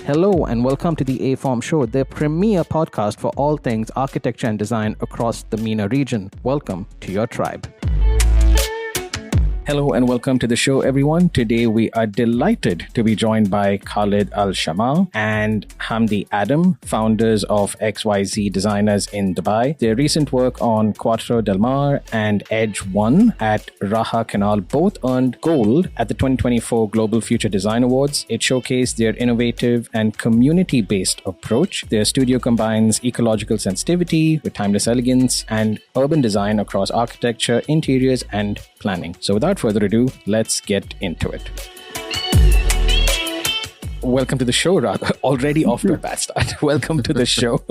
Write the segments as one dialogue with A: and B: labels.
A: Hello and welcome to the aForm Show, the premier podcast for all things architecture and design across the MENA region. Welcome to your tribe. Hello and welcome to the show, everyone. Today we are delighted to be joined by Khaled AlShamaa and Hamdi Adam, founders of XYZ Designers in Dubai. Their recent work on Quattro Del Mar and Edge 1 at Raha Canal both earned gold at the 2024 Global Future Design Awards. It showcased their innovative and community-based approach. Their studio combines ecological sensitivity with timeless elegance and urban design across architecture, interiors, and planning. So without further ado, let's get into it. Welcome to the show, Radha. Already off to a bad start. Welcome to the show.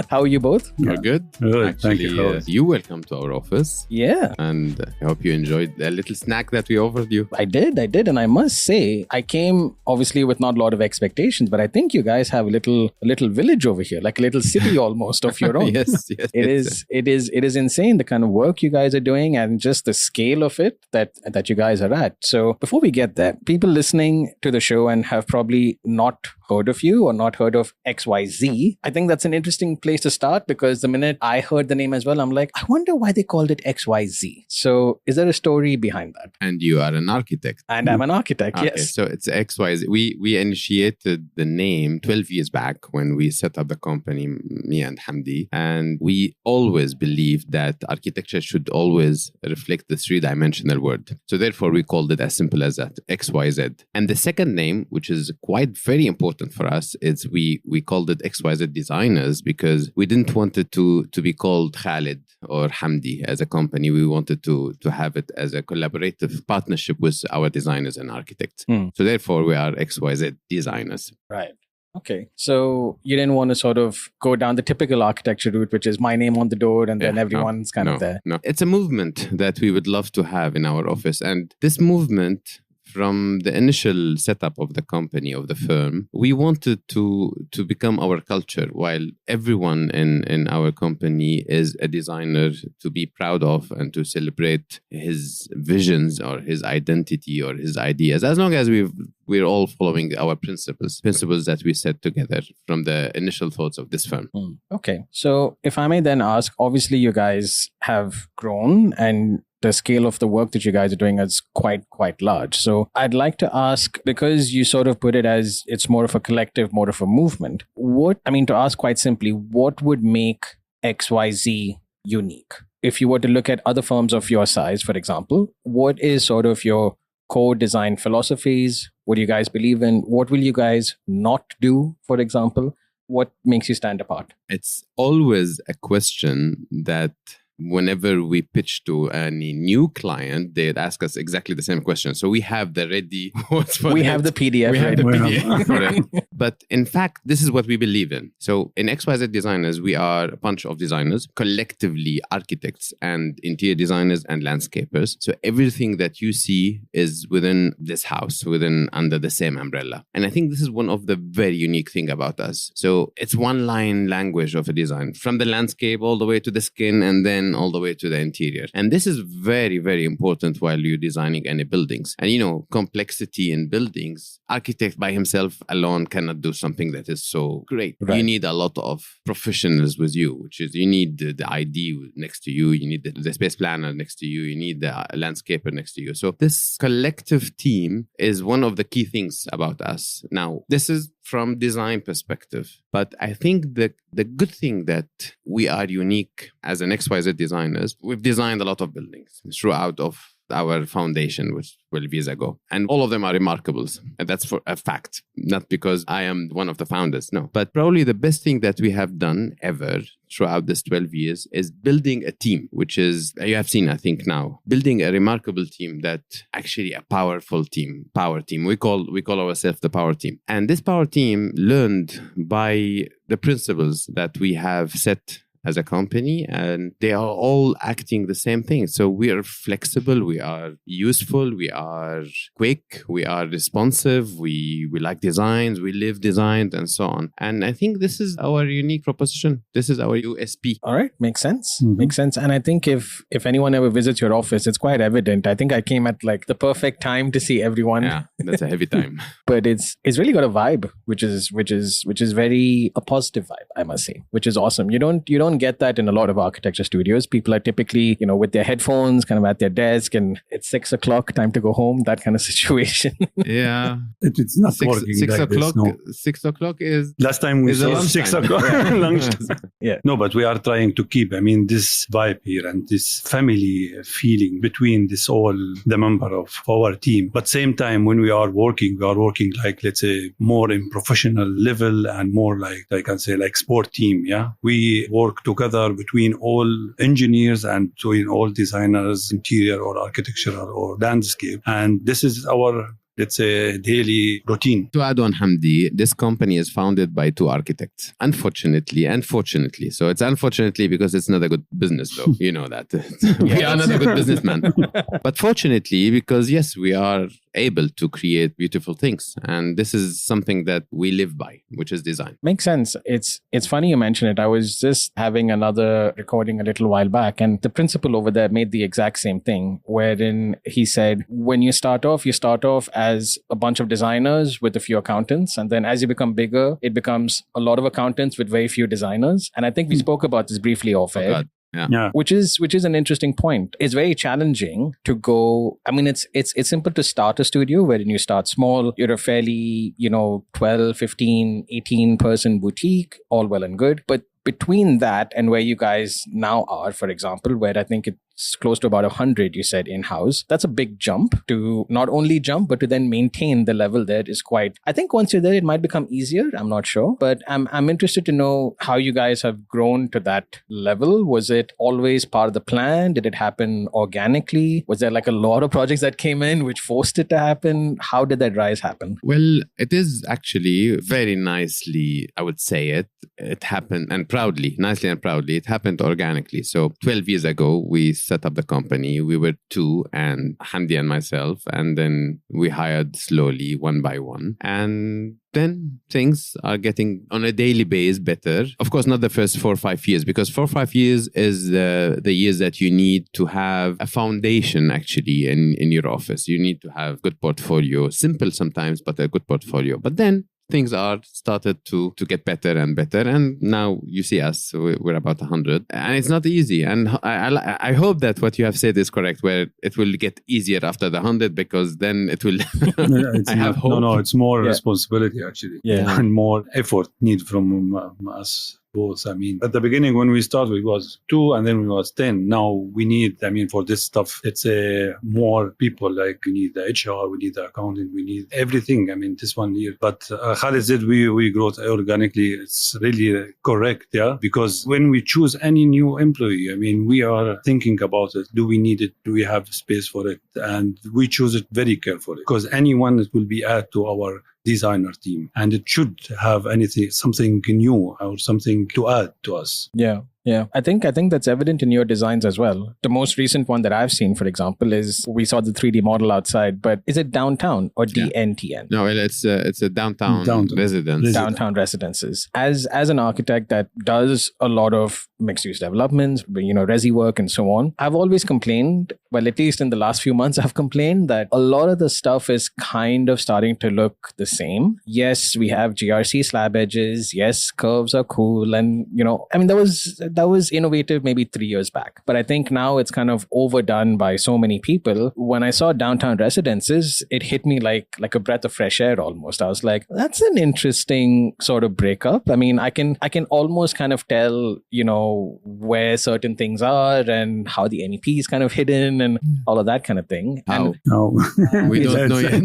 A: How are you both?
B: We're good.
C: Good. Thank
B: Actually,
C: you.
B: you welcome to our office.
A: Yeah.
B: And I hope you enjoyed the little snack that we offered you.
A: I did. And I must say, I came obviously with not a lot of expectations, but I think you guys have a little village over here, like a little city almost of your own.
B: Yes.
A: It is insane the kind of work you guys are doing and just the scale of it that you guys are at. So before we get there, people listening to the show and have probably not heard of you or not heard of XYZ, I think that's an interesting place to start because the minute I heard the name as well, I'm like, I wonder why they called it XYZ. So is there a story behind that?
B: And you are an architect.
A: And I'm an architect,
B: Okay,
A: yes.
B: so it's XYZ. We initiated the name 12 years back when we set up the company, me and Hamdi. And we always believed that architecture should always reflect the three-dimensional world. So therefore, we called it as simple as that, XYZ. And the second name, which is quite very important for us, is we called it XYZ Designers because we didn't want it to be called Khaled or Hamdi as a company. We wanted to have it as a collaborative partnership with our designers and architects. So therefore, we are XYZ Designers.
A: Right. Okay. So you didn't want to sort of go down the typical architecture route, which is my name on the door and then everyone's kind of there.
B: No, it's a movement that we would love to have in our office. And this movement, from the initial setup of the company, of the firm, we wanted to become our culture, while everyone in our company is a designer to be proud of and to celebrate his visions or his identity or his ideas, as long as we're all following our principles that we set together from the initial thoughts of this firm.
A: Okay. So if I may then ask, obviously you guys have grown and the scale of the work that you guys are doing is quite large. So I'd like to ask, because you sort of put it as it's more of a collective, more of a movement, to ask quite simply, what would make XYZ unique? If you were to look at other firms of your size, for example, what is sort of your core design philosophies? What do you guys believe in? What will you guys not do, for example? What makes you stand apart?
B: It's always a question that whenever we pitch to any new client, they'd ask us exactly the same question. So we have the ready words for
A: We have the PDF.
B: We have the
A: right?
B: PDF for it. But in fact, this is what we believe in. So in XYZ Designers, we are a bunch of designers, collectively architects and interior designers and landscapers. So everything that you see is within this house, under the same umbrella. And I think this is one of the very unique thing about us. So it's one line language of a design, from the landscape all the way to the skin and then all the way to the interior. And this is very, very important while you're designing any buildings. And complexity in buildings, architect by himself alone cannot do something that is so great.
A: Right.
B: You need a lot of professionals with you, which is you need the ID next to you, you need the space planner next to you, you need the landscaper next to you. So this collective team is one of the key things about us. Now, this is from design perspective. But I think the good thing that we are unique as an XYZ Designers, we've designed a lot of buildings throughout of our foundation, which 12 years ago. And all of them are remarkables. And that's for a fact, not because I am one of the founders, no. But probably the best thing that we have done ever throughout this 12 years is building a team, which is, you have seen, I think now, building a remarkable team that actually a powerful team, power team. We call ourselves the power team. And this power team learned by the principles that we have set as a company, and they are all acting the same thing. So we are flexible, we are useful, we are quick, we are responsive, we like designs, we live designs, and so on. And I think this is our unique proposition. This is our USP.
A: All right. Makes sense. Makes sense. And I think if anyone ever visits your office, it's quite evident. I think I came at like the perfect time to see everyone.
B: Yeah, that's a heavy time.
A: But it's really got a vibe, which is very a positive vibe, I must say, which is awesome. You don't get that in a lot of architecture studios. People are typically, with their headphones kind of at their desk, and it's 6 o'clock, time to go home, that kind of situation.
B: Yeah.
C: It's not working
B: 6
C: like
B: o'clock.
C: this, no.
B: 6 o'clock is...
C: Last time we saw 6 o'clock. Lunch.
A: Yeah.
C: No, but we are trying to keep, this vibe here and this family feeling between the member of our team. But same time, when we are working like, let's say, more in professional level and more like I can say like sport team. Yeah. We work together between all engineers and between all designers, interior or architectural or landscape. And this is our, let's say, daily routine.
B: To add on, Hamdi, this company is founded by 2 architects. Unfortunately and fortunately. So it's unfortunately because it's not a good business, though. You know that. We are not a good businessman. But fortunately, because yes, we are able to create beautiful things. And this is something that we live by, which is design.
A: Makes sense. It's funny you mention it. I was just having another recording a little while back, and the principal over there made the exact same thing, wherein he said, when you start off as a bunch of designers with a few accountants. And then as you become bigger, it becomes a lot of accountants with very few designers. And I think we spoke about this briefly off air.
B: Yeah.
A: Which is an interesting point. It's very challenging to go. It's simple to start a studio wherein you start small. You're a fairly, 12, 15, 18 person boutique, all well and good. But between that and where you guys now are, for example, where I think it's close to about 100, you said, in-house, that's a big jump. To not only jump, but to then maintain the level there is quite, I think once you're there, it might become easier. I'm not sure, but I'm interested to know how you guys have grown to that level. Was it always part of the plan? Did it happen organically? Was there like a lot of projects that came in which forced it to happen? How did that rise happen?
B: Well, it is actually very nicely, I would say it happened, and nicely and proudly, it happened organically. So 12 years ago, we set up the company. We were 2, and Hamdi and myself, and then we hired slowly, one by one. And then things are getting on a daily basis better. Of course, not the first 4 or 5 years, because 4 or 5 years is the years that you need to have a foundation actually in your office. You need to have good portfolio, simple sometimes, but a good portfolio. But then things are started to get better and better. And now you see us, we're about 100. And it's not easy. And I hope that what you have said is correct, where it will get easier after the 100, because then it will... I have hope.
C: No, it's more responsibility actually.
A: Yeah.
C: And more effort need from us. Both. At the beginning when we started, we was 2 and then we was 10. Now we need, for this stuff, it's more people. Like we need the HR, we need the accounting, we need everything. This 1 year. But Khaled said we grow organically. It's really correct, yeah. Because when we choose any new employee, we are thinking about it. Do we need it? Do we have space for it? And we choose it very carefully, because anyone that will be add to our designer team, and it should have something new or something to add to us.
A: Yeah, I think that's evident in your designs as well. The most recent one that I've seen, for example, is we saw the 3D model outside, but is it downtown or DNTN?
B: No, it's a downtown residence.
A: Downtown residences. As an architect that does a lot of mixed-use developments, resi work and so on, I've always complained, well, at least in the last few months, I've complained that a lot of the stuff is kind of starting to look the same. Yes, we have GRC slab edges. Yes, curves are cool. And, that was innovative maybe 3 years back. But I think now it's kind of overdone by so many people. When I saw downtown residences, it hit me like a breath of fresh air almost. I was like, that's an interesting sort of breakup. I can almost kind of tell, where certain things are and how the MEP is kind of hidden and all of that kind of thing.
B: How?
C: No.
B: We don't know yet.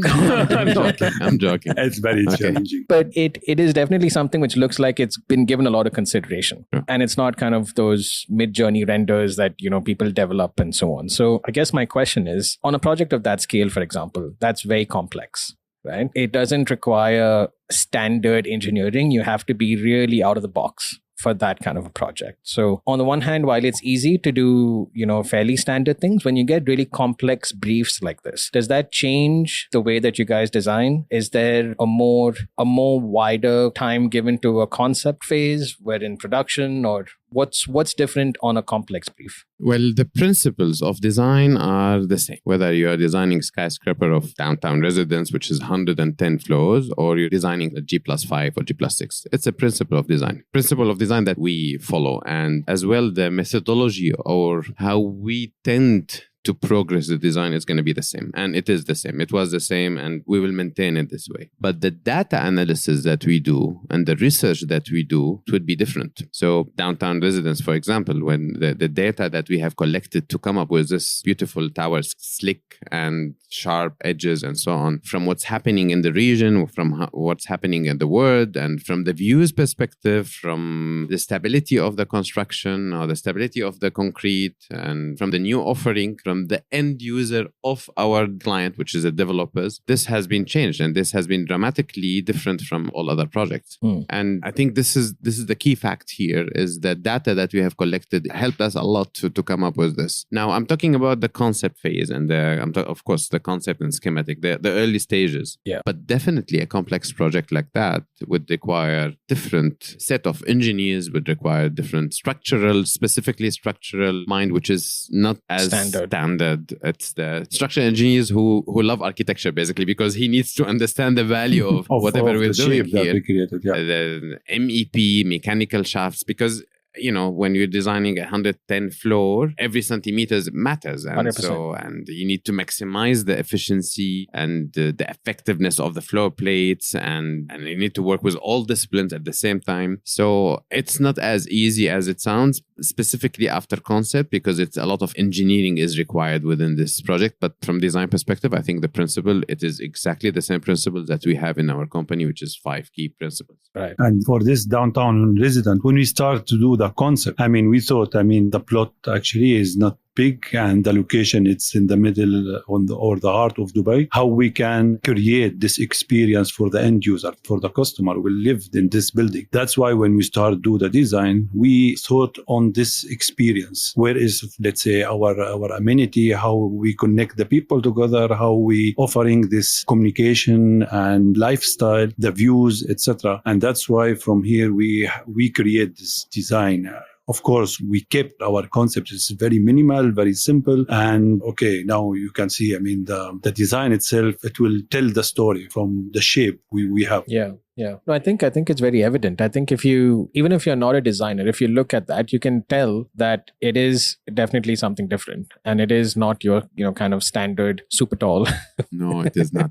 B: I'm joking.
C: It's very challenging.
A: But it is definitely something which looks like it's been given a lot of consideration.
B: Yeah.
A: And it's not kind of those mid-journey renders that, people develop and so on. So I guess my question is, on a project of that scale, for example, that's very complex, right? It doesn't require standard engineering. You have to be really out of the box for that kind of a project. So on the one hand, while it's easy to do, fairly standard things, when you get really complex briefs like this, does that change the way that you guys design? Is there a more wider time given to a concept phase, where in production, or what's different on a complex brief?
B: Well, the principles of design are the same. Whether you are designing skyscraper of downtown residence, which is 110 floors, or you're designing a G+5 or G+6. It's a principle of design. Principle of design that we follow. And as well, the methodology or how we tend to progress the design is going to be the same. And it is the same. It was the same, and we will maintain it this way. But the data analysis that we do and the research that we do would be different. So downtown residence, for example, when the data that we have collected to come up with this beautiful towers, slick and sharp edges and so on, from what's happening in the region, from what's happening in the world, and from the views perspective, from the stability of the construction or the stability of the concrete, and from the new offering, from the end user of our client, which is the developers, this has been changed, and this has been dramatically different from all other projects. And I think this is the key fact here, is the data that we have collected helped us a lot to come up with this. Now, I'm talking about the concept phase and of course the concept and schematic, the early stages.
A: Yeah.
B: But definitely a complex project like that would require different set of engineers, would require different specifically structural mind, which is not as standard. It's the structural engineers who love architecture, basically, because he needs to understand the value of whatever we're doing here. The MEP, mechanical shafts, because when you're designing a 110 floor, every centimeter matters. And
A: 100%.
B: And you need to maximize the efficiency and the effectiveness of the floor plates. And you need to work with all disciplines at the same time. So it's not as easy as it sounds, specifically after concept, because it's a lot of engineering is required within this project. But from design perspective, I think the principle, it is exactly the same principle that we have in our company, which is 5 key principles.
A: Right.
C: And for this downtown resident, when we start to do the concept, we thought, the plot actually is not big, and the location, it's in the middle or the heart of Dubai. How we can create this experience for the end user, for the customer who lived in this building. That's why when we start do the design, we thought on this experience. Where is, let's say, our amenity, how we connect the people together, how we offering this communication and lifestyle, the views, etc. And that's why from here we create this design. Of course, we kept our concept. It's very minimal, very simple. And okay, now you can see, the design itself, it will tell the story from the shape we have.
A: Yeah. Yeah. No, I think it's very evident. I think even if you're not a designer, if you look at that, you can tell that it is definitely something different, and it is not your, kind of standard super tall.
B: No, it is not.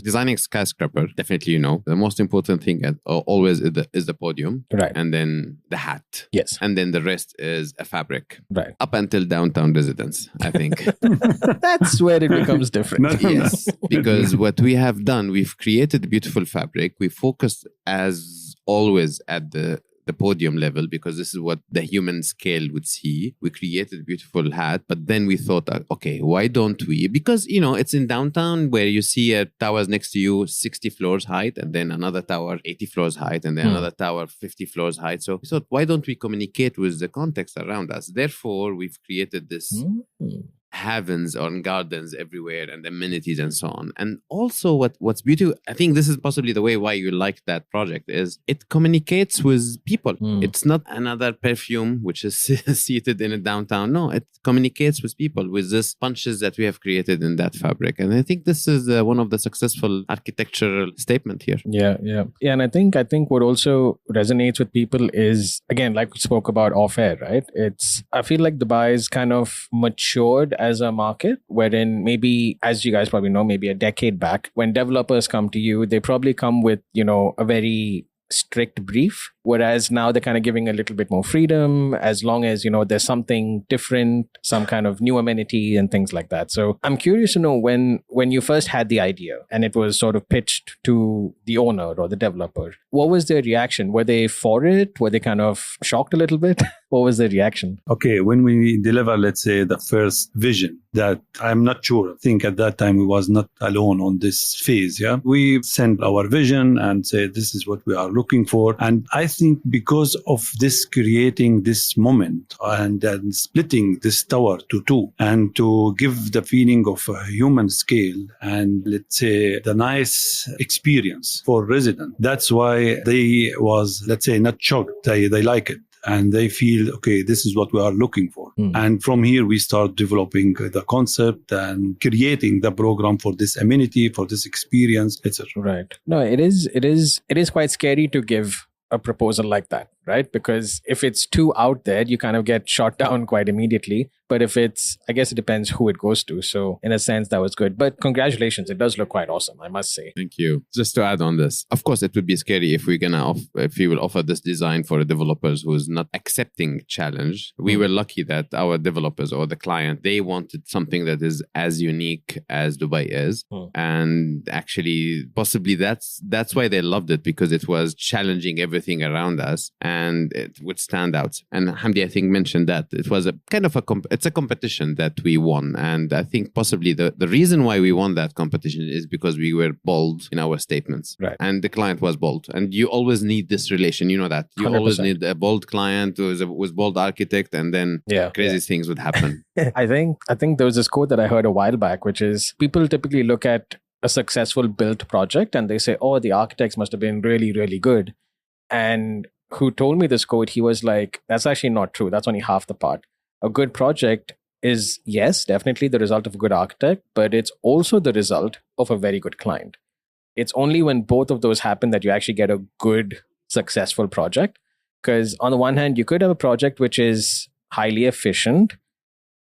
B: Designing skyscraper, definitely, the most important thing always is the podium.
A: Right.
B: And then the hat.
A: Yes.
B: And then the rest is a fabric.
A: Right.
B: Up until downtown residence, I think.
A: That's where it becomes different.
B: Yes. Because what we have done, we've created beautiful fabric. We focused as always at the podium level, because this is what the human scale would see. We created a beautiful hat, but then we thought, okay, why don't we? Because, it's in downtown where you see a towers next to you 60 floors height, and then another tower 80 floors height, and then another tower 50 floors height. So we thought, why don't we communicate with the context around us? Therefore, we've created this heavens on gardens everywhere and amenities and so on. And also what's beautiful, I think this is possibly the way why you like that project, is it communicates with people. It's not another perfume which is seated in a downtown. No, it communicates with people with this punches that we have created in that fabric. And I think this is one of the successful architectural statement here.
A: Yeah. And I think what also resonates with people is, again, like we spoke about off air, right? I feel like Dubai is kind of matured as a market, wherein maybe, as you guys probably know, maybe a decade back, when developers come to you, they probably come with, a very strict brief, whereas now they're kind of giving a little bit more freedom, as long as there's something different, some kind of new amenity and things like that. So I'm curious to know, when you first had the idea and it was sort of pitched to the owner or the developer, what was their reaction? Were they for it? Were they kind of shocked a little bit? What was the reaction?
C: Okay, when we deliver, let's say, the first vision, that I'm not sure. I think at that time we was not alone on this phase. Yeah, we sent our vision and said this is what we are looking for. And I think because of this creating this moment and then splitting this tower to two and to give the feeling of a human scale and let's say the nice experience for residents. That's why they was, let's say, not shocked. They like it. And they feel, okay, this is what we are looking for. And from here, we start developing the concept and creating the program for this amenity, for this experience, etc.
A: Right. No, it is quite scary to give a proposal like that, right? Because if it's too out there, you kind of get shot down quite immediately. But if it's, I guess it depends who it goes to. So in a sense, that was good. But congratulations. It does look quite awesome, I must say.
B: Thank you. Just to add on this, of course, it would be scary if if we will offer this design for a developers who is not accepting challenge. We were lucky that our developers or the client, they wanted something that is as unique as Dubai is. And actually, possibly that's why they loved it, because it was challenging everything around us and it would stand out. And Hamdi, I think, mentioned that it was a kind of it's a competition that we won. And I think possibly the reason why we won that competition is because we were bold in our statements.
A: Right.
B: And the client was bold. And you always need this relation. You know that. You
A: 100%.
B: Always need a bold client who is bold architect, and then crazy things would happen.
A: I think there was this quote that I heard a while back, which is people typically look at a successful built project and they say, oh, the architects must have been really, really good. And who told me this quote, he was like, that's actually not true. That's only half the part. A good project is, yes, definitely the result of a good architect, but it's also the result of a very good client. It's only when both of those happen that you actually get a good, successful project. Because on the one hand, you could have a project which is highly efficient,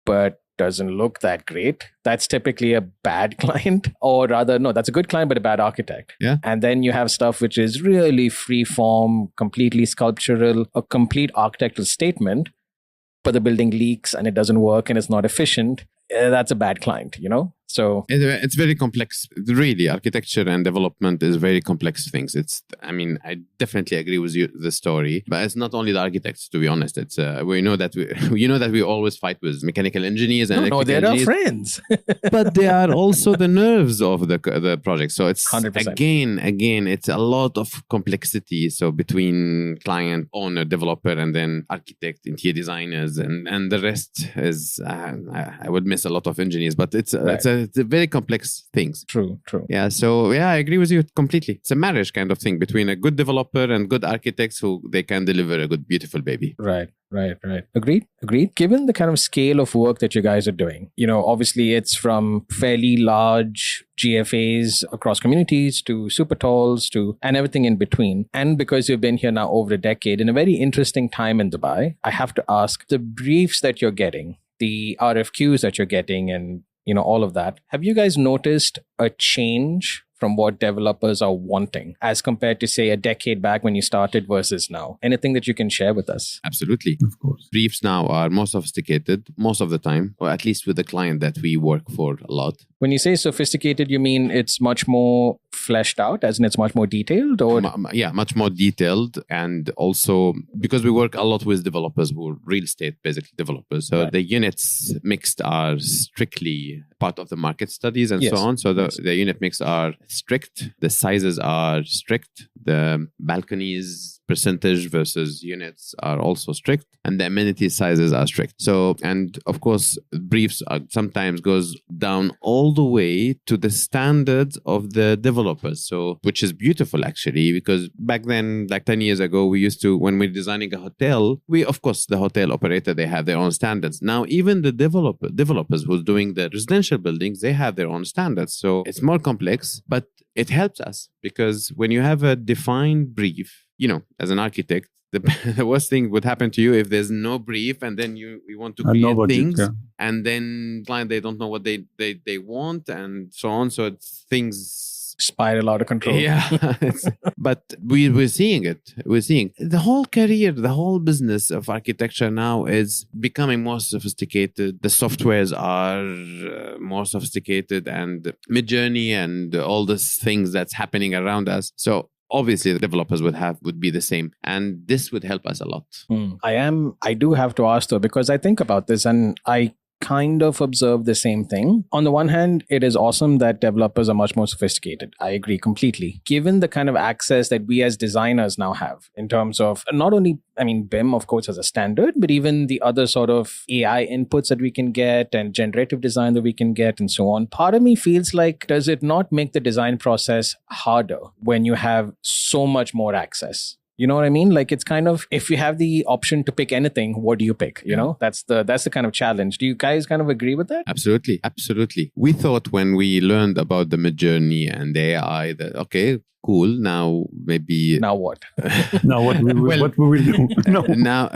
A: but doesn't look that great. That's typically a bad client, or rather, no, that's a good client, but a bad architect.
B: Yeah.
A: And then you have stuff which is really free form, completely sculptural, a complete architectural statement, but the building leaks and it doesn't work and it's not efficient. That's a bad client, you know? So
B: it's very complex. Really, architecture and development is very complex things. I definitely agree with you, the story, but it's not only the architects, to be honest. It's we know that we always fight with mechanical engineers and
A: no, they're
B: engineers,
A: our friends.
B: but they are also the nerves of the project. So it's
A: 100%.
B: again, it's a lot of complexity. So between client, owner, developer, and then architect, interior designers, and the rest is I would miss a lot of engineers, but it's a very complex things.
A: True.
B: Yeah. So I agree with you completely. It's a marriage kind of thing between a good developer and good architects who they can deliver a good, beautiful baby.
A: Right. Agreed. Given the kind of scale of work that you guys are doing, obviously it's from fairly large GFAs across communities to super talls and everything in between. And because you've been here now over a decade, in a very interesting time in Dubai, I have to ask, the briefs that you're getting, the RFQs that you're getting, and all of that, have you guys noticed a change from what developers are wanting as compared to, say, a decade back when you started versus now? Anything that you can share with us?
B: Absolutely.
C: Of course.
B: Briefs now are more sophisticated most of the time, or at least with the client that we work for a lot.
A: When you say sophisticated, you mean it's much more fleshed out, as in it's much more detailed? Or
B: much more detailed. And also because we work a lot with developers who are real estate, basically developers. So the units mixed are strictly part of the market studies and so on. So the unit mix are strict. The sizes are strict. The balconies percentage versus units are also strict, and the amenity sizes are strict. So, and of course, briefs sometimes goes down all the way to the standards of the developers. So, which is beautiful actually, because back then, like 10 years ago, we used to, when we're designing a hotel, of course, the hotel operator, they have their own standards. Now, even the developers who's doing the residential buildings, they have their own standards. So it's more complex, but it helps us because when you have a defined brief, as an architect, the worst thing would happen to you if there's no brief and then you want to create things and then client, they don't know what they want and so on. So it's things
A: spiral out of control.
B: Yeah. But we're seeing it. We're seeing the whole career, the whole business of architecture now is becoming more sophisticated. The softwares are more sophisticated and Midjourney and all these things that's happening around us. So obviously the developers would be the same. And this would help us a lot.
A: I do have to ask though, because I think about this and I kind of observe the same thing. On the one hand, it is awesome that developers are much more sophisticated. I agree completely. Given the kind of access that we as designers now have in terms of not only, BIM, of course, as a standard, but even the other sort of AI inputs that we can get and generative design that we can get and so on. Part of me feels like, does it not make the design process harder when you have so much more access? You know what I mean? Like, it's kind of, if you have the option to pick anything, what do you pick? You know, that's the kind of challenge. Do you guys kind of agree with that?
B: Absolutely. Absolutely. We thought when we learned about the Midjourney and the AI that, okay, cool. Now maybe.
A: Now what?
C: Now what we will do? No.
B: Now,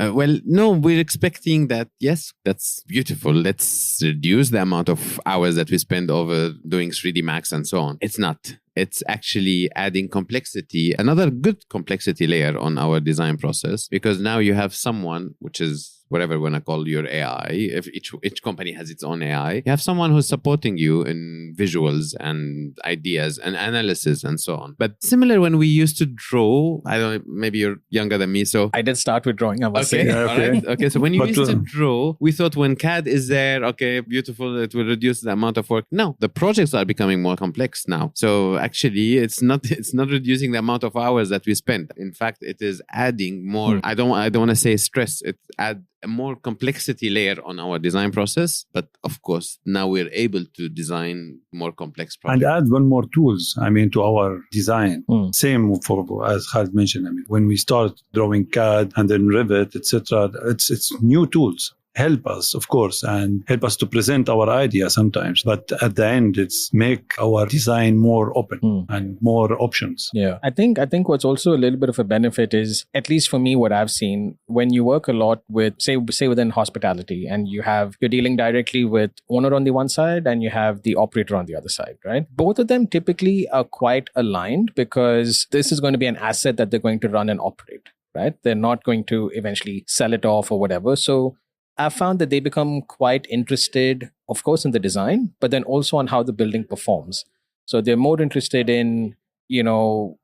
B: no, we're expecting that. Yes, that's beautiful. Let's reduce the amount of hours that we spend over doing 3D Max and so on. It's not. It's actually adding complexity, another good complexity layer on our design process, because now you have someone, which is whatever we're going to call your AI. If each company has its own AI, you have someone who's supporting you in visuals and ideas and analysis and so on. But similar when we used to draw, I don't know, maybe you're younger than me, so
A: I did start with drawing, I must
B: okay.
A: say.
C: Yeah, okay.
B: All right. Okay, so when you used to draw, we thought when CAD is there, okay, beautiful, it will reduce the amount of work. No, the projects are becoming more complex now. So actually, it's not reducing the amount of hours that we spend. In fact, it is adding more. I don't want to say stress. It add a more complexity layer on our design process. But of course, now we're able to design more complex projects.
C: And add one more tools, to our design. Same for, as Khaled mentioned, when we start drawing CAD and then Revit, etc., it's new tools. Help us, of course, and help us to present our idea sometimes. But at the end, it's make our design more open and more options.
A: Yeah. I think what's also a little bit of a benefit is, at least for me, what I've seen, when you work a lot with, say within hospitality, and you're dealing directly with owner on the one side and you have the operator on the other side, right? Both of them typically are quite aligned, because this is going to be an asset that they're going to run and operate, right? They're not going to eventually sell it off or whatever. So I've found that they become quite interested, of course, in the design, but then also on how the building performs. So they're more interested in,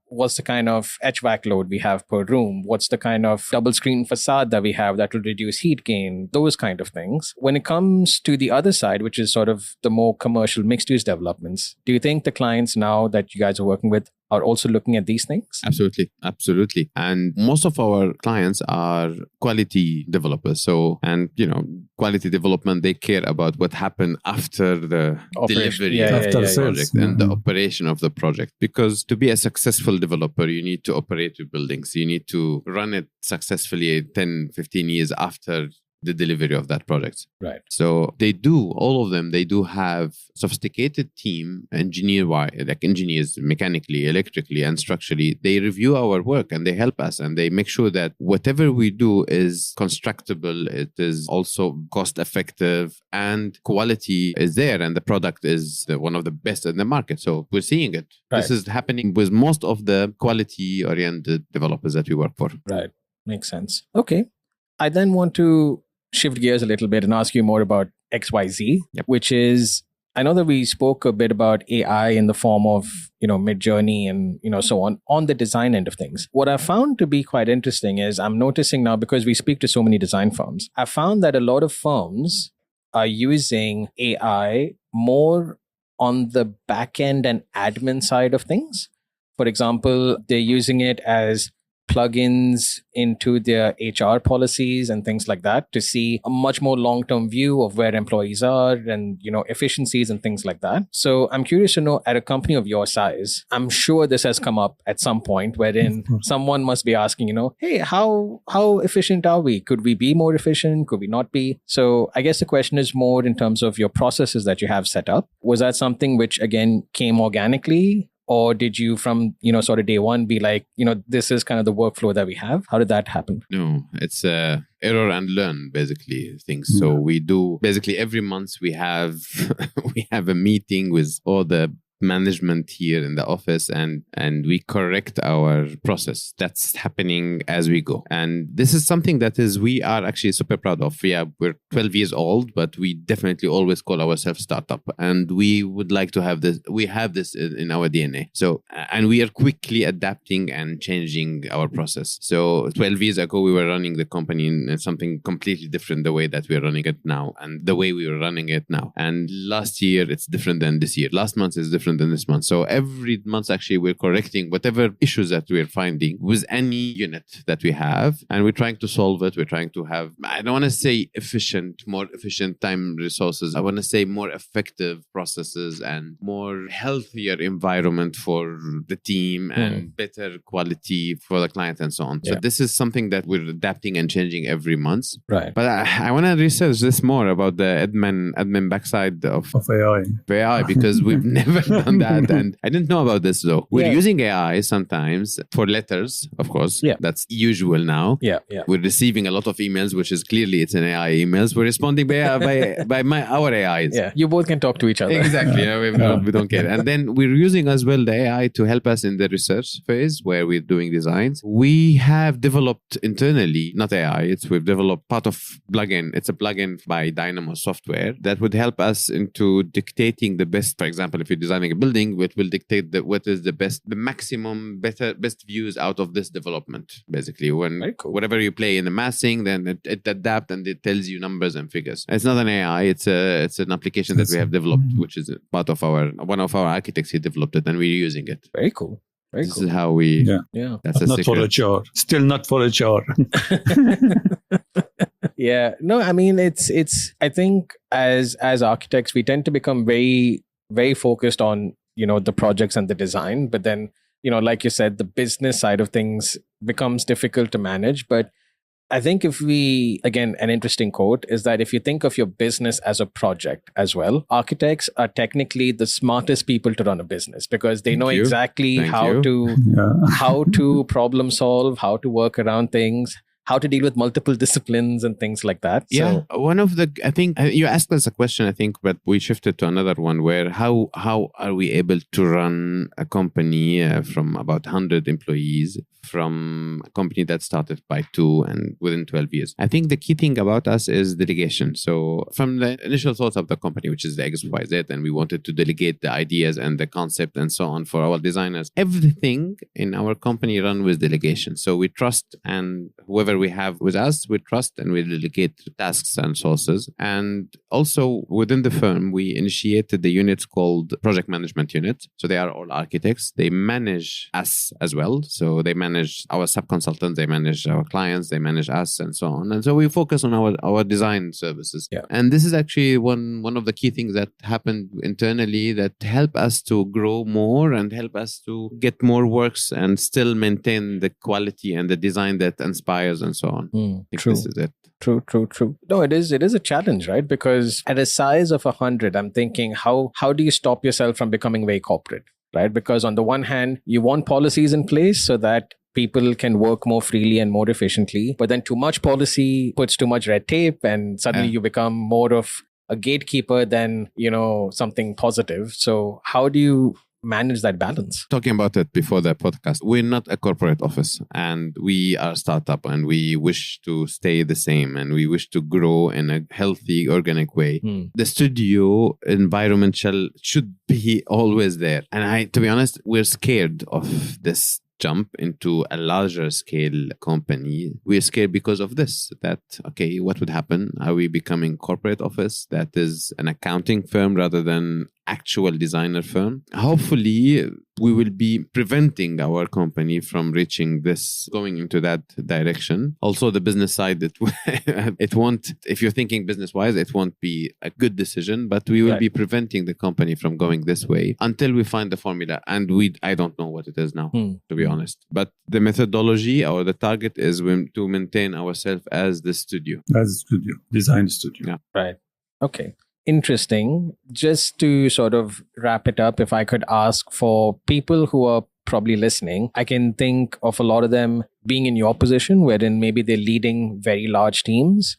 A: what's the kind of HVAC load we have per room? What's the kind of double screen facade that we have that will reduce heat gain? Those kind of things. When it comes to the other side, which is sort of the more commercial mixed use developments, do you think the clients now that you guys are working with are also looking at these things?
B: Absolutely. Absolutely. And most of our clients are quality developers. So, quality development, they care about what happened after the delivery of the project and the operation of the project. Because to be a successful developer, you need to operate your buildings. You need to run it successfully 10, 15 years after the delivery of that project.
A: Right.
B: So all of them have sophisticated team, engineers mechanically, electrically, and structurally. They review our work and they help us, and they make sure that whatever we do is constructible, it is also cost effective, and quality is there, and the product is one of the best in the market. So we're seeing it. Right. This is happening with most of the quality oriented developers that we work for.
A: Right. Makes sense. Okay. I then want to shift gears a little bit and ask you more about XYZ, which is, I know that we spoke a bit about AI in the form of, Midjourney and, so on the design end of things. What I found to be quite interesting is I'm noticing now, because we speak to so many design firms, I found that a lot of firms are using AI more on the back end and admin side of things. For example, they're using it as plugins into their HR policies and things like that to see a much more long-term view of where employees are and, efficiencies and things like that. So I'm curious to know, at a company of your size, I'm sure this has come up at some point wherein someone must be asking, hey, how efficient are we? Could we be more efficient? Could we not be? So I guess the question is more in terms of your processes that you have set up. Was that something which, again, came organically? Or did you from, sort of day one be like, this is kind of the workflow that we have? How did that happen?
B: No, it's error and learn, basically, things. So we do, basically every month we have a meeting with all the management here in the office, and we correct our process. That's happening as we go. And this is something that we are actually super proud of. Yeah, we're 12 years old, but we definitely always call ourselves startup. And we would like to have this. We have this in our DNA. So, and we are quickly adapting and changing our process. So 12 years ago, we were running the company in something completely different the way that we're running it now, and the way we were running it now. And last year, it's different than this year. Last month is different than this month. So every month, actually, we're correcting whatever issues that we're finding with any unit that we have, and we're trying to solve it. We're trying to have, I don't want to say more efficient time resources. I want to say more effective processes and more healthier environment for the team and better quality for the client and so on. So this is something that we're adapting and changing every month.
A: Right.
B: But I want to research this more about the admin backside of AI because we've never done that. And I didn't know about this though. We're using AI sometimes for letters, of course. Yeah. That's usual now.
A: Yeah.
B: We're receiving a lot of emails, which is clearly it's an AI emails. We're responding by our AIs.
A: Yeah. You both can talk to each other.
B: Exactly. We don't care. And then we're using as well the AI to help us in the research phase where we're doing designs. We have developed internally, not AI, we've developed part of plugin. It's a plugin by Dynamo software that would help us into dictating the best. For example, if you're designing a building, it will dictate what is the maximum best views out of this development. Basically, whatever you play in the massing, then it adapts and it tells you numbers and figures. It's not an AI. It's an application that we have developed, which is part of one of our architects. He developed it, and we're using it.
A: Very cool.
B: This is how we.
A: Yeah.
C: That's a not secret. For a jar. Still not for a jar.
A: Yeah. No, I mean, it's. I think as architects, we tend to become very, very focused on the projects and the design, but then like you said, the business side of things becomes difficult to manage. But I think an interesting quote is that if you think of your business as a project as well, architects are technically the smartest people to run a business because they know exactly how to problem solve, how to work around things, how to deal with multiple disciplines and things like that.
B: Yeah. So, I think you asked us a question, I think, but we shifted to another one where how are we able to run a company from about 100 employees from a company that started by 2 and within 12 years? I think the key thing about us is delegation. So from the initial thoughts of the company, which is the XYZ, and we wanted to delegate the ideas and the concept and so on for our designers, everything in our company run with delegation. So we trust, and whoever we have with us, we trust and we delegate tasks and sources. And also within the firm, we initiated the units called project management unit. So they are all architects. They manage us as well. So they manage our sub-consultants, they manage our clients, they manage us and so on. And so we focus on our design services. Yeah. And this is actually one of the key things that happened internally that help us to grow more and help us to get more works and still maintain the quality and the design that inspires and so on. I think this is it.
A: True. No, it is a challenge, right? Because at a size of 100, I'm thinking, how do you stop yourself from becoming very corporate, right? Because on the one hand, you want policies in place so that people can work more freely and more efficiently. But then too much policy puts too much red tape, and suddenly you become more of a gatekeeper than, something positive. So how do you manage that balance?
B: Talking about it before the podcast, we're not a corporate office and we are a startup and we wish to stay the same and we wish to grow in a healthy, organic way. The studio environment should be always there. And to be honest, we're scared of this jump into a larger scale company. We're scared because of this, that, okay, what would happen? Are we becoming corporate office that is an accounting firm rather than actual designer firm? Hopefully, we will be preventing our company from reaching this, going into that direction. Also, the business side, it won't, if you're thinking business-wise, it won't be a good decision, but we will be preventing the company from going this way until we find the formula. And I don't know what it is now, to be honest. But the methodology or the target is to maintain ourselves as the studio.
C: As a studio, design studio.
B: Yeah.
A: Right. Okay. Interesting. Just to sort of wrap it up, if I could ask for people who are probably listening, I can think of a lot of them being in your position, wherein maybe they're leading very large teams,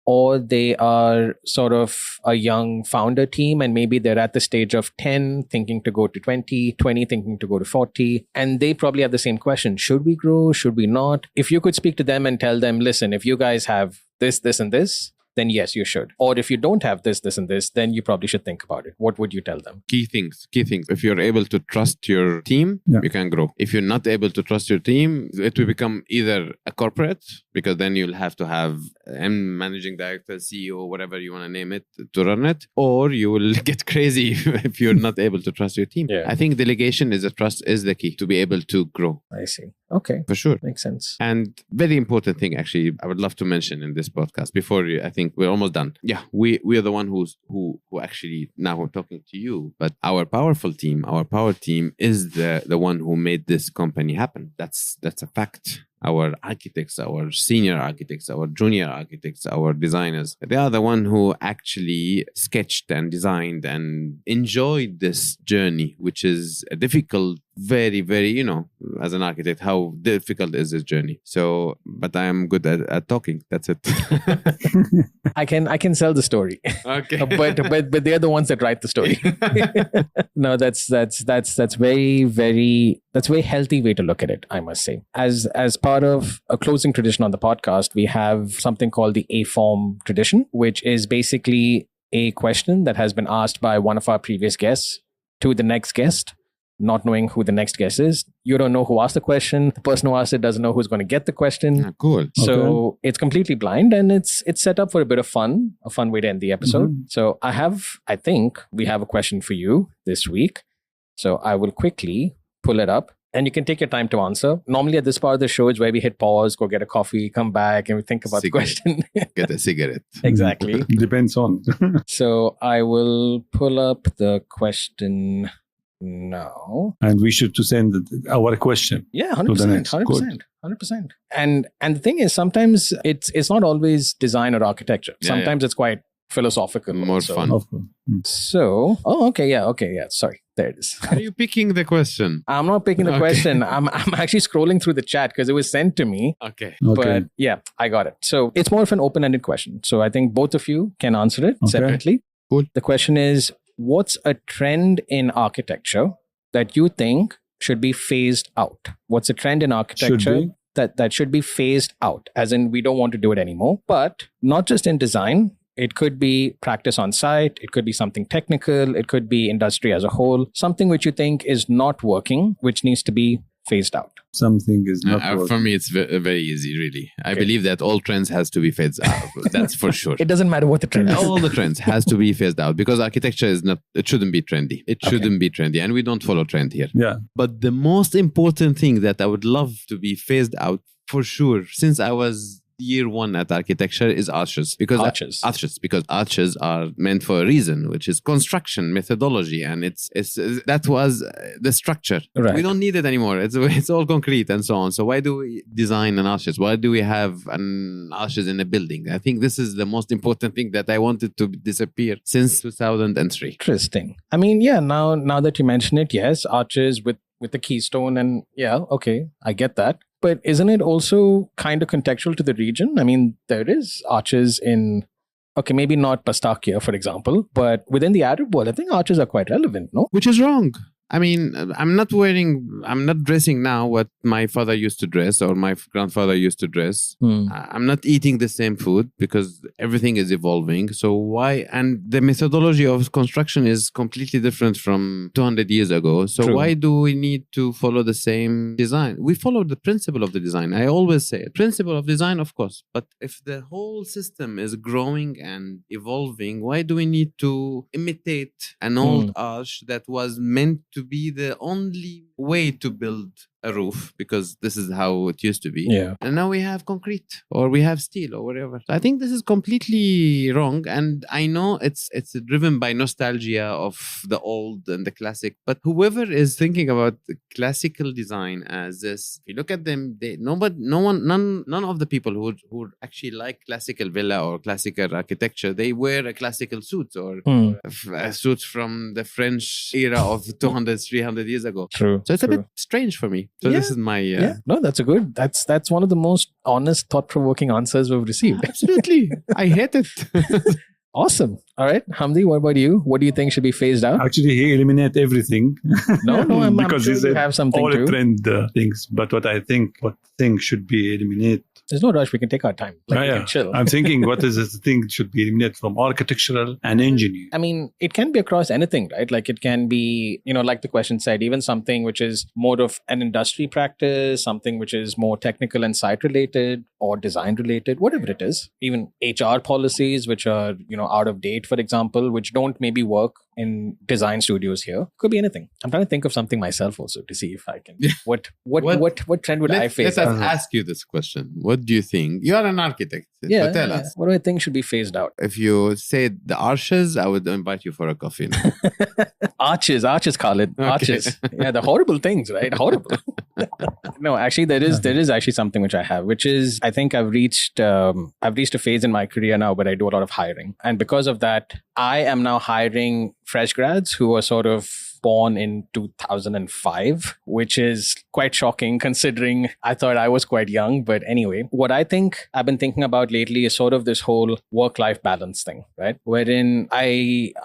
A: or they are sort of a young founder team and maybe they're at the stage of 10 thinking to go to 20, 20 thinking to go to 40, and they probably have the same question. Should we grow? Should we not? If you could speak to them and tell them, listen, if you guys have this, this, and this, then yes, you should. Or if you don't have this, this, and this, then you probably should think about it. What would you tell them?
B: Key things. If you're able to trust your team, you can grow. If you're not able to trust your team, it will become either a corporate, because then you'll have to have a managing director, CEO, whatever you want to name it, to run it, or you will get crazy if you're not able to trust your team. I think delegation is the key to be able to grow.
A: I see. Okay.
B: For sure.
A: Makes sense.
B: And very important thing, actually, I would love to mention in this podcast before I think we're almost done. Yeah, we are the one who actually now we're talking to you, but our power team is the one who made this company happen. That's a fact. Our architects, our senior architects, our junior architects, our designers, they are the one who actually sketched and designed and enjoyed this journey, which is a difficult, very, very, as an architect, how difficult is this journey? So, but I am good at talking. That's it.
A: I can sell the story.
B: Okay.
A: but they're the ones that write the story. No, that's very, very, that's a very healthy way to look at it, I must say. As part of a closing tradition on the podcast, we have something called the aForm tradition, which is basically a question that has been asked by one of our previous guests to the next guest, not knowing who the next guest is. You don't know who asked the question. The person who asked it doesn't know who's going to get the question.
B: Cool.
A: So It's completely blind, and it's set up for a bit of fun, a fun way to end the episode. Mm-hmm. So I think we have a question for you this week. So I will quickly pull it up. And you can take your time to answer. Normally at this part of the show is where we hit pause, go get a coffee, come back, and we think about the question.
B: Get a cigarette.
A: Exactly.
C: Depends on.
A: So I will pull up the question now.
C: And we should to send our question.
A: Yeah, 100%. 100%. And the thing is, sometimes it's not always design or architecture. Sometimes it's quite philosophical.
B: More fun.
A: So, sorry. There it is.
B: Are you picking the question?
A: I'm not picking the question. I'm actually scrolling through the chat because it was sent to me.
B: Okay.
A: But yeah, I got it. So it's more of an open-ended question. So I think both of you can answer it separately.
B: Cool.
A: The question is, what's a trend in architecture that you think should be phased out? What's a trend in architecture that should be phased out? As in, we don't want to do it anymore, but not just in design. It could be practice on site. It could be something technical. It could be industry as a whole. Something which you think is not working, which needs to be phased out.
C: Something is not working.
B: For me, it's very easy, really. I believe that all trends has to be phased out. That's for sure.
A: It doesn't matter what the trend is.
B: All the trends has to be phased out because architecture it shouldn't be trendy. It shouldn't be trendy. And we don't follow trend here.
C: Yeah.
B: But the most important thing that I would love to be phased out for sure, since I was year one at architecture, is arches. Because arches are meant for a reason, which is construction methodology, and that was the structure.
A: Right.
B: We don't need it anymore. It's all concrete and so on. So why do we design an arches? Why do we have an arches in a building? I think this is the most important thing that I wanted to disappear since 2003.
A: Interesting. I mean, yeah. Now that you mention it, yes, arches with the keystone, and I get that. But isn't it also kind of contextual to the region? I mean, there is arches in, maybe not Pastakia, for example, but within the Arab world, I think arches are quite relevant, no?
B: Which is wrong. I mean, I'm not dressing now what my father used to dress or my grandfather used to dress. I'm not eating the same food because everything is evolving. So why? And the methodology of construction is completely different from 200 years ago. So
A: True.
B: Why do we need to follow the same design? We follow the principle of the design. I always say it. Principle of design, of course. But if the whole system is growing and evolving, why do we need to imitate an old arch that was meant to be the only way to build a roof, because this is how it used to be.
A: Yeah.
B: And now we have concrete or we have steel or whatever. So I think this is completely wrong. And I know it's driven by nostalgia of the old and the classic. But whoever is thinking about the classical design as this, if you look at them, none of the people who actually like classical villa or classical architecture, they wear a classical suit or suits from the French era of 200, 300 years ago.
A: True.
B: So it's a bit strange for me. So this is my...
A: No, that's that's one of the most honest, thought-provoking answers we've received.
B: Absolutely. I hate it.
A: Awesome. All right. Hamdi, what about you? What do you think should be phased out?
C: Actually, he eliminate everything.
A: No, I'm
C: because
A: sure
C: he said
A: you have something
C: all
A: too.
C: trend things. But what things should be eliminated.
A: There's no rush. We can take our time. We can chill.
C: I'm thinking what is this thing should be eliminated from architectural and engineering.
A: I mean, it can be across anything, right? Like it can be, like the question said, even something which is more of an industry practice, something which is more technical and site related or design related, whatever it is. Even HR policies, which are, out of date, for example, which don't maybe work in design studios here. Could be anything. I'm trying to think of something myself also to see if I can. What trend would I face?
B: Let us ask you this question. What do you think? You are an architect.
A: Yeah.
B: So tell us.
A: What do I think should be phased out?
B: If you say the arches, I would invite you for a coffee now.
A: Arches, Khaled.
B: Okay.
A: Arches. Yeah, the horrible things, right? Horrible. No, actually, there is actually something which I have, which is I think I've reached a phase in my career now where I do a lot of hiring, and because of that, I am now hiring fresh grads who are sort of born in 2005, which is quite shocking considering I thought I was quite young. But anyway, what I think I've been thinking about lately is sort of this whole work-life balance thing, right? Wherein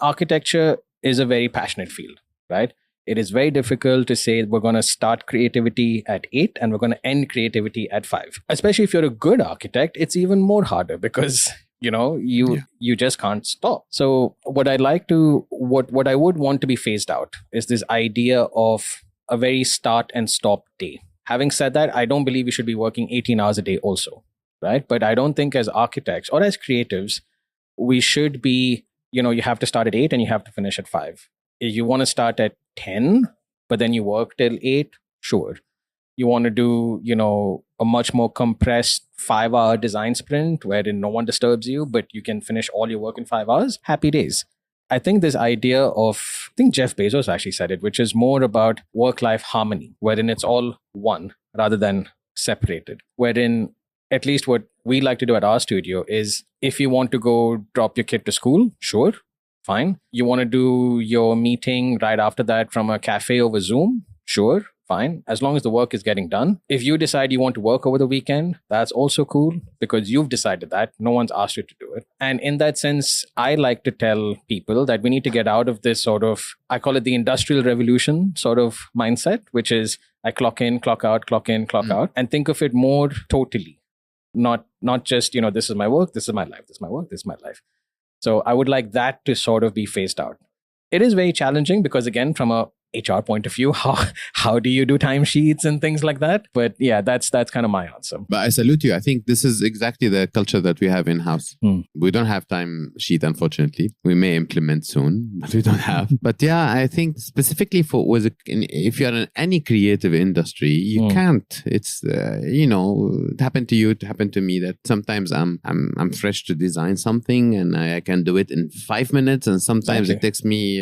A: architecture is a very passionate field, right? It is very difficult to say we're going to start creativity at 8 and we're going to end creativity at 5. Especially if you're a good architect, it's even more harder because you just can't stop. So what I would want to be phased out is this idea of a very start and stop day. Having said that, I don't believe we should be working 18 hours a day also, right? But I don't think as architects or as creatives, we should be, you have to start at 8 and you have to finish at 5. If you want to start at 10, but then you work till 8, sure. You want to do, a much more compressed 5-hour design sprint wherein no one disturbs you, but you can finish all your work in 5 hours. Happy days. I think this idea of, I think Jeff Bezos actually said it, which is more about work-life harmony, wherein it's all one rather than separated. Wherein, at least what we like to do at our studio is if you want to go drop your kid to school, sure, fine. You want to do your meeting right after that from a cafe over Zoom, sure, fine, as long as the work is getting done. If you decide you want to work over the weekend, that's also cool because you've decided that. No one's asked you to do it. And in that sense, I like to tell people that we need to get out of this sort of, I call it the industrial revolution sort of mindset, which is I clock in, clock out, clock in, clock out, and think of it more totally. Not just, this is my work, this is my life, this is my work, this is my life. So I would like that to sort of be phased out. It is very challenging because, again, from a HR point of view, how do you do timesheets and things like that? But yeah, that's kind of my answer.
B: But I salute you. I think this is exactly the culture that we have in-house. We don't have time sheet, unfortunately. We may implement soon, but we don't have. But yeah, I think specifically if you're in any creative industry, you can't. It's it happened to you, it happened to me that sometimes I'm fresh to design something and I can do it in 5 minutes, and sometimes it takes me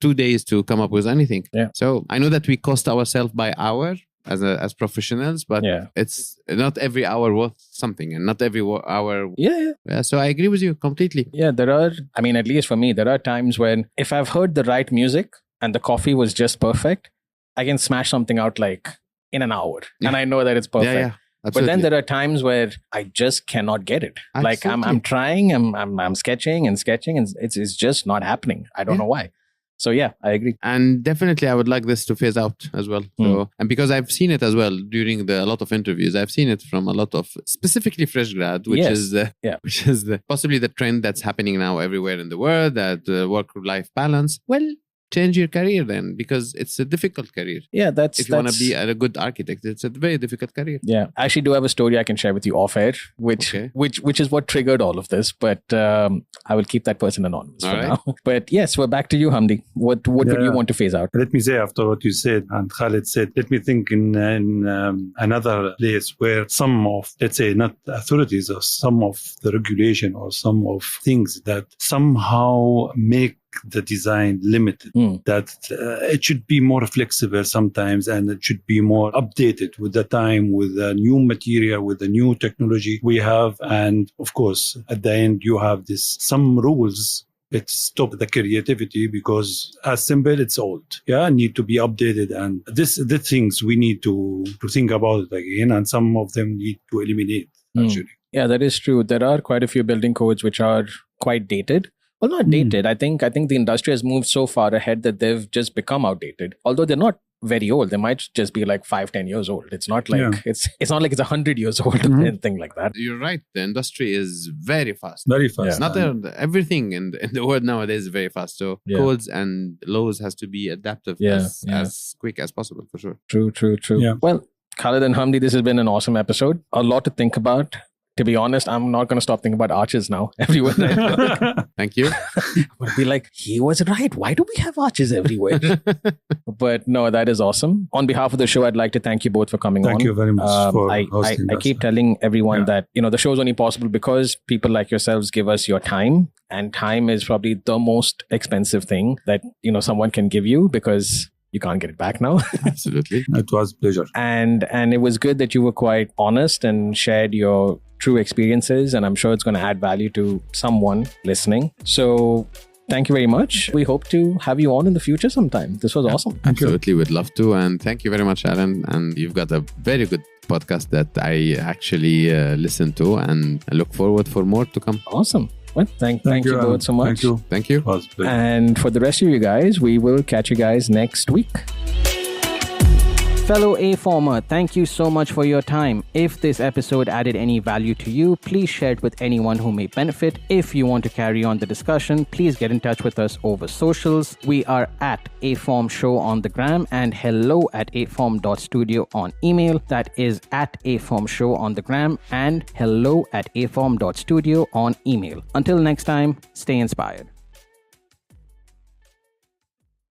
B: 2 days to come up with anything.
A: Yeah.
B: So I know that we cost ourselves by hour as professionals, but it's not every hour worth something, and not every hour. Yeah. So I agree with you completely.
A: Yeah, at least for me, there are times when if I've heard the right music and the coffee was just perfect, I can smash something out like in an hour, and I know that it's perfect.
B: Yeah.
A: Absolutely. But then there are times where I just cannot get it.
B: Absolutely.
A: Like I'm trying, I'm sketching, and it's just not happening. I don't know why. So yeah, I agree.
B: And definitely I would like this to phase out as well. So, and because I've seen it as well during a lot of interviews, I've seen it from a lot of specifically fresh grad, which is possibly the trend that's happening now everywhere in the world, that work-life balance. Well, change your career then, because it's a difficult career.
A: Yeah,
B: if you want to be a good architect, it's a very difficult career.
A: Yeah, I actually do have a story I can share with you off air, which is what triggered all of this. But I will keep that person anonymous for now. But yes, we're back to you, Hamdi. What would you want to phase out?
C: Let me say, after what you said and Khaled said, let me think in another place where some of, let's say, not authorities, or some of the regulation or some of things that somehow make the design limited, that it should be more flexible sometimes, and it should be more updated with the time, with the new material, with the new technology we have. And of course, at the end, you have some rules it stopped the creativity because as simple, it's old. Yeah, need to be updated. And the things we need to think about it again. And some of them need to eliminate, actually.
A: Yeah, that is true. There are quite a few building codes which are quite dated. Well, not dated. I think the industry has moved so far ahead that they've just become outdated. Although they're not very old. They might just be like 5-10 years old. It's not like it's not like it's 100 years old or anything like that.
B: You're right. The industry is very fast.
C: Very fast.
B: Not everything in the world nowadays is very fast. So codes and laws has to be adaptive as quick as possible, for sure.
A: True. Yeah. Well, Khaled and Hamdi, this has been an awesome episode. A lot to think about. To be honest, I'm not going to stop thinking about arches now everywhere.
B: Thank you.
A: I'm going to be like, he was right. Why do we have arches everywhere? But no, that is awesome. On behalf of the show, I'd like to thank you both for coming on.
C: Thank you very much for hosting
A: I keep telling everyone that, the show is only possible because people like yourselves give us your time. And time is probably the most expensive thing that, someone can give you because you can't get it back now.
B: Absolutely.
C: It was a pleasure.
A: And it was good that you were quite honest and shared your true experiences. And I'm sure it's going to add value to someone listening. So thank you very much. We hope to have you on in the future sometime. This was awesome.
B: Absolutely. We'd love to. And thank you very much, Alan. And you've got a very good podcast that I actually listen to, and I look forward for more to come.
A: Awesome. Well, thank you both so much.
B: Thank you.
A: And for the rest of you guys, we will catch you guys next week. Fellow aFormer, thank you so much for your time. If this episode added any value to you, please share it with anyone who may benefit. If you want to carry on the discussion, please get in touch with us over socials. We are at aForm Show on the gram and hello@aForm.studio on email. That is at aForm Show on the gram and hello@aForm.studio on email. Until next time, stay inspired.